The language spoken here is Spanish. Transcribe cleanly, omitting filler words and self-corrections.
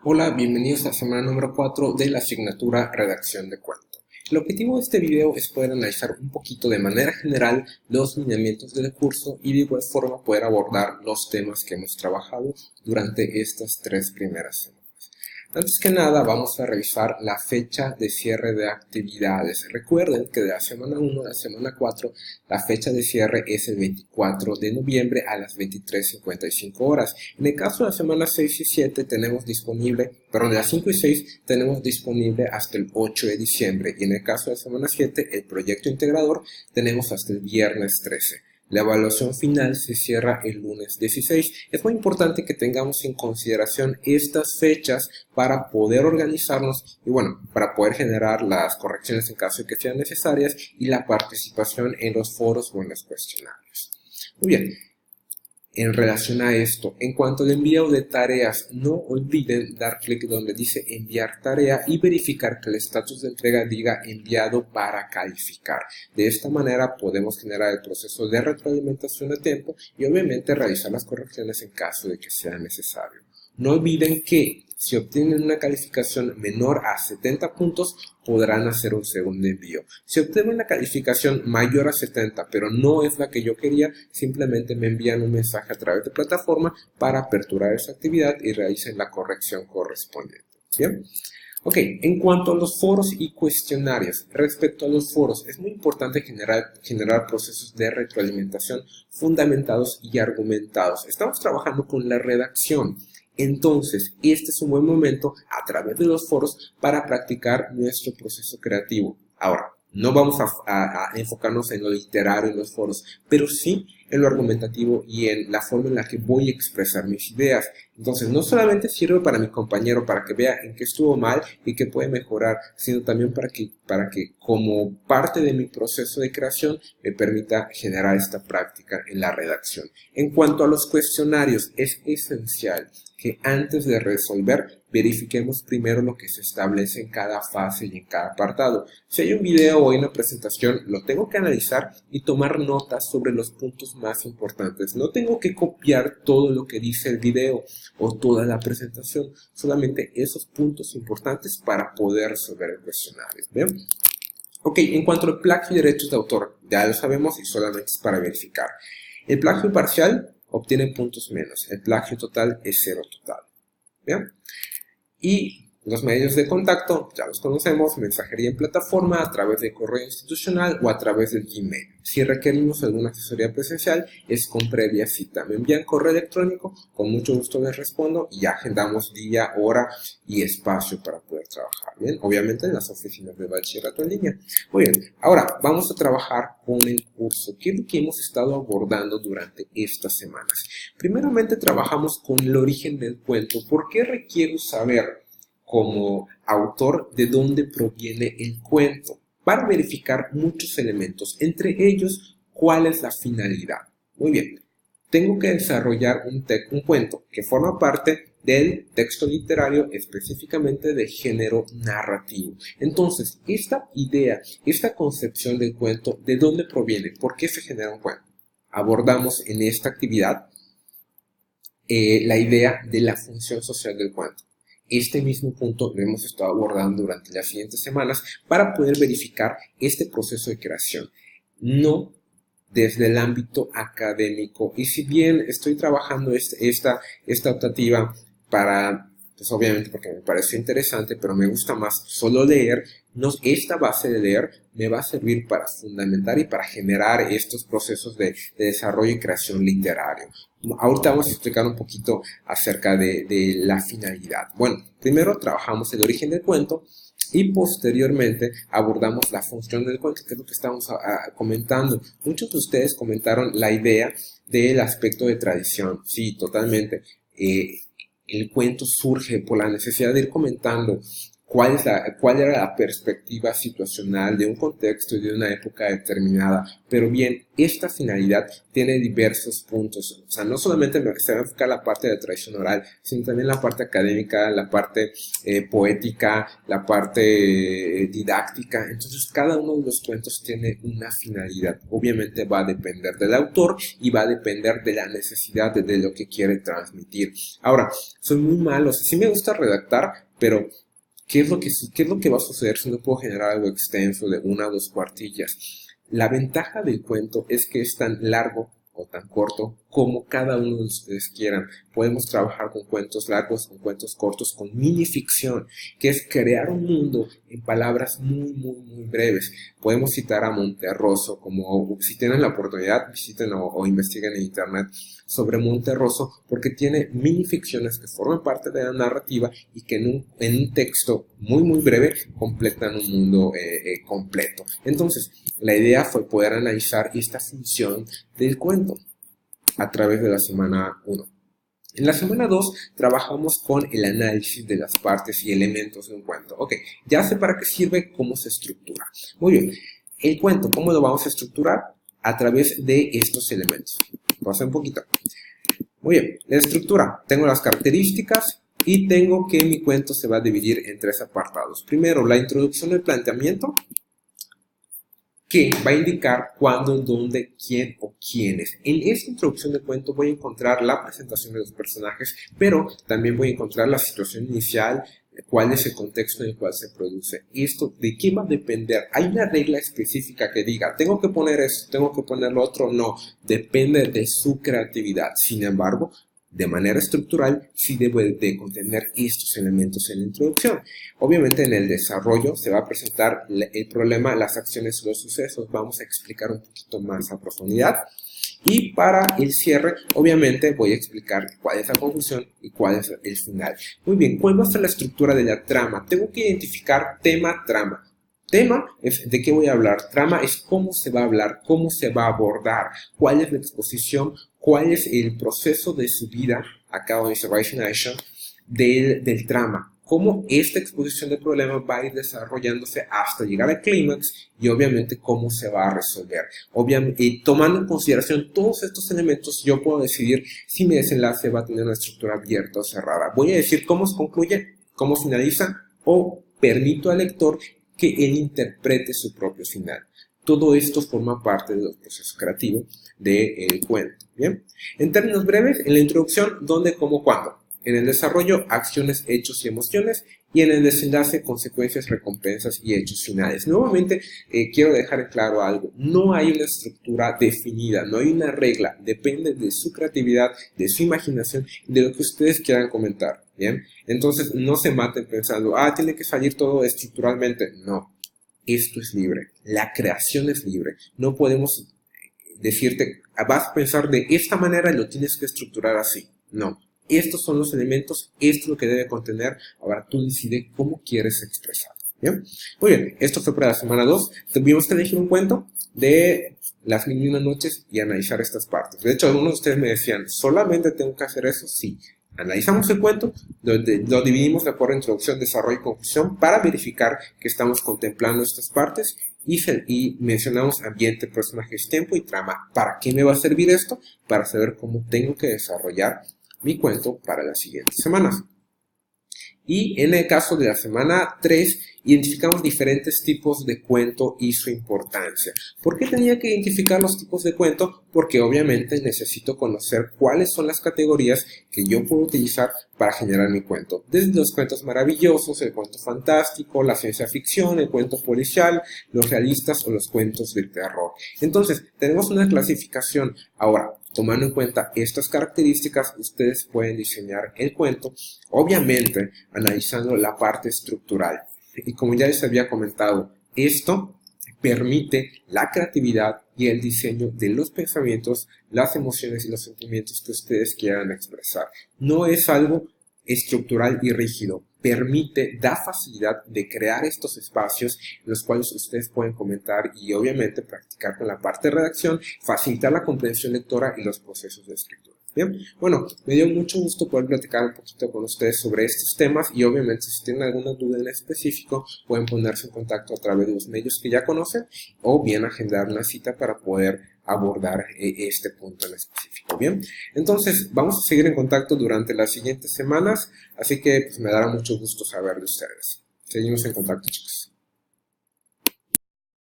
Hola, bienvenidos a la semana número 4 de la asignatura Redacción de Cuento. El objetivo de este video es poder analizar un poquito de manera general los lineamientos del curso y de igual forma poder abordar los temas que hemos trabajado durante estas 3 primeras semanas. Antes que nada, vamos a revisar la fecha de cierre de actividades. Recuerden que de la semana 1 a la semana 4, la fecha de cierre es el 24 de noviembre a las 23:55 horas. En el caso de la semana 6 y 7, tenemos disponible, perdón, de las 5 y 6, tenemos disponible hasta el 8 de diciembre. Y en el caso de la semana 7, el proyecto integrador, tenemos hasta el viernes 13. La evaluación final se cierra el lunes 16. Es muy importante que tengamos en consideración estas fechas para poder organizarnos y para poder generar las correcciones en caso de que sean necesarias y la participación en los foros o en los cuestionarios. Muy bien. En relación a esto, en cuanto al envío de tareas, no olviden dar clic donde dice enviar tarea y verificar que el estatus de entrega diga enviado para calificar. De esta manera podemos generar el proceso de retroalimentación a tiempo y obviamente realizar las correcciones en caso de que sea necesario. No olviden que si obtienen una calificación menor a 70 puntos, podrán hacer un segundo envío. Si obtienen una calificación mayor a 70, pero no es la que yo quería, simplemente me envían un mensaje a través de plataforma para aperturar esa actividad y realicen la corrección correspondiente. ¿Bien? Ok, en cuanto a los foros y cuestionarios, respecto a los foros, es muy importante generar procesos de retroalimentación fundamentados y argumentados. Estamos trabajando con la redacción. Entonces, este es un buen momento a través de los foros para practicar nuestro proceso creativo. Ahora, no vamos a enfocarnos en lo literario en los foros, pero sí en lo argumentativo y en la forma en la que voy a expresar mis ideas. Entonces, no solamente sirve para mi compañero para que vea en qué estuvo mal y qué puede mejorar, sino también para que como parte de mi proceso de creación me permita generar esta práctica en la redacción. En cuanto a los cuestionarios, es esencial que antes de resolver verifiquemos primero lo que se establece en cada fase y en cada apartado. Si hay un video o una presentación, lo tengo que analizar y tomar notas sobre los puntos más importantes. No tengo que copiar todo lo que dice el video o toda la presentación, solamente esos puntos importantes para poder resolver el cuestionario. ¿Bien? Ok, en cuanto al plagio y derechos de autor, ya lo sabemos y solamente es para verificar. El plagio parcial obtiene puntos menos, el plagio total es 0 total. ¿Bien? Y los medios de contacto, ya los conocemos, mensajería en plataforma, a través de correo institucional o a través del Gmail. Si requerimos alguna asesoría presencial, es con previa cita. Me envían correo electrónico, con mucho gusto les respondo y agendamos día, hora y espacio para poder trabajar. Bien, obviamente en las oficinas de bachillerato en línea. Muy bien, ahora vamos a trabajar con el curso. ¿Qué es lo que hemos estado abordando durante estas semanas? Primeramente trabajamos con el origen del cuento. ¿Por qué requiero saber como autor de dónde proviene el cuento? Para verificar muchos elementos, entre ellos, ¿cuál es la finalidad? Muy bien, tengo que desarrollar un cuento que forma parte del texto literario, específicamente de género narrativo. Entonces, esta idea, esta concepción del cuento, ¿de dónde proviene? ¿Por qué se genera un cuento? Abordamos en esta actividad la idea de la función social del cuento. Este mismo punto lo hemos estado abordando durante las siguientes semanas para poder verificar este proceso de creación, no desde el ámbito académico. Y si bien estoy trabajando esta optativa para, pues obviamente porque me pareció interesante, pero me gusta más solo leer, esta base de leer me va a servir para fundamentar y para generar estos procesos de desarrollo y creación literario. Ahorita vamos a explicar un poquito acerca de la finalidad. Bueno, primero trabajamos el origen del cuento y posteriormente abordamos la función del cuento, que es lo que estamos comentando. Muchos de ustedes comentaron la idea del aspecto de tradición. Sí, totalmente. El cuento surge por la necesidad de ir comentando cuál era la perspectiva situacional de un contexto y de una época determinada. Pero bien, esta finalidad tiene diversos puntos. O sea, no solamente se va a enfocar la parte de tradición oral, sino también la parte académica, la parte poética, la parte didáctica. Entonces, cada uno de los cuentos tiene una finalidad. Obviamente va a depender del autor y va a depender de la necesidad de lo que quiere transmitir. Ahora, soy muy malo, o sea, sí me gusta redactar, pero ¿qué es lo que va a suceder si no puedo generar algo extenso de 1 o 2 cuartillas? La ventaja del cuento es que es tan largo o tan corto como cada uno de ustedes quieran. Podemos trabajar con cuentos largos, con cuentos cortos, con minificción, que es crear un mundo en palabras muy breves. Podemos citar a Monterroso, como si tienen la oportunidad, visiten o investiguen en internet sobre Monterroso, porque tiene minificciones que forman parte de la narrativa y que en un texto muy breve completan un mundo completo. Entonces, la idea fue poder analizar esta función del cuento a través de la semana 1. En la semana 2 trabajamos con el análisis de las partes y elementos de un cuento. Ok, ya sé para qué sirve, cómo se estructura. Muy bien, el cuento, ¿cómo lo vamos a estructurar? A través de estos elementos. Pasa un poquito. Muy bien, la estructura. Tengo las características y tengo que mi cuento se va a dividir en 3 apartados. Primero, la introducción del planteamiento, que va a indicar cuándo, dónde, quién o quiénes. En esta introducción del cuento voy a encontrar la presentación de los personajes, pero también voy a encontrar la situación inicial, cuál es el contexto en el cual se produce. ¿Esto de qué va a depender? ¿Hay una regla específica que diga, tengo que poner esto, tengo que poner lo otro? No, depende de su creatividad. Sin embargo, de manera estructural, sí debe de contener estos elementos en la introducción. Obviamente en el desarrollo se va a presentar el problema, las acciones y los sucesos. Vamos a explicar un poquito más a profundidad. Y para el cierre, obviamente voy a explicar cuál es la conclusión y cuál es el final. Muy bien, ¿cuál va a ser la estructura de la trama? Tengo que identificar tema, trama. Tema es de qué voy a hablar, trama es cómo se va a hablar, cómo se va a abordar, cuál es la exposición, cuál es el proceso de subida, acá dice Rationalization, del trama, cómo esta exposición del problema va a ir desarrollándose hasta llegar al clímax y obviamente cómo se va a resolver. Obviamente, tomando en consideración todos estos elementos, yo puedo decidir si mi desenlace va a tener una estructura abierta o cerrada. Voy a decir cómo se concluye, cómo finaliza o permito al lector que él interprete su propio final. Todo esto forma parte de los procesos creativos del cuento. ¿Bien? En términos breves, en la introducción, ¿dónde, cómo, cuándo? En el desarrollo, acciones, hechos y emociones. Y en el desenlace, consecuencias, recompensas y hechos finales. Nuevamente, quiero dejar claro algo. No hay una estructura definida, no hay una regla. Depende de su creatividad, de su imaginación y de lo que ustedes quieran comentar. ¿Bien? Entonces, no se maten pensando, tiene que salir todo estructuralmente. No, esto es libre. La creación es libre. No podemos decirte, vas a pensar de esta manera y lo tienes que estructurar así. No. Estos son los elementos, esto es lo que debe contener. Ahora tú decides cómo quieres expresar. ¿Bien? Muy bien, esto fue para la semana 2. Tuvimos que elegir un cuento de las 1001 noches y analizar estas partes. De hecho, algunos de ustedes me decían, ¿solamente tengo que hacer eso? Sí. Analizamos el cuento, lo dividimos de acuerdo a introducción, desarrollo y conclusión para verificar que estamos contemplando estas partes y mencionamos ambiente, personajes, tiempo y trama. ¿Para qué me va a servir esto? Para saber cómo tengo que desarrollar mi cuento para las siguientes semanas. Y en el caso de la semana 3, identificamos diferentes tipos de cuento y su importancia. ¿Por qué tenía que identificar los tipos de cuento? Porque obviamente necesito conocer cuáles son las categorías que yo puedo utilizar para generar mi cuento. Desde los cuentos maravillosos, el cuento fantástico, la ciencia ficción, el cuento policial, los realistas o los cuentos de terror. Entonces, tenemos una clasificación. Ahora, tomando en cuenta estas características, ustedes pueden diseñar el cuento, obviamente analizando la parte estructural. Y como ya les había comentado, esto permite la creatividad y el diseño de los pensamientos, las emociones y los sentimientos que ustedes quieran expresar. No es algo estructural y rígido. Da facilidad de crear estos espacios en los cuales ustedes pueden comentar y obviamente practicar con la parte de redacción, facilitar la comprensión lectora y los procesos de escritura. Bien, bueno, me dio mucho gusto poder platicar un poquito con ustedes sobre estos temas y obviamente si tienen alguna duda en específico pueden ponerse en contacto a través de los medios que ya conocen o bien agendar una cita para poder abordar este punto en específico. Bien, entonces vamos a seguir en contacto durante las siguientes semanas, así que pues, me dará mucho gusto saber de ustedes. Seguimos en contacto, chicos.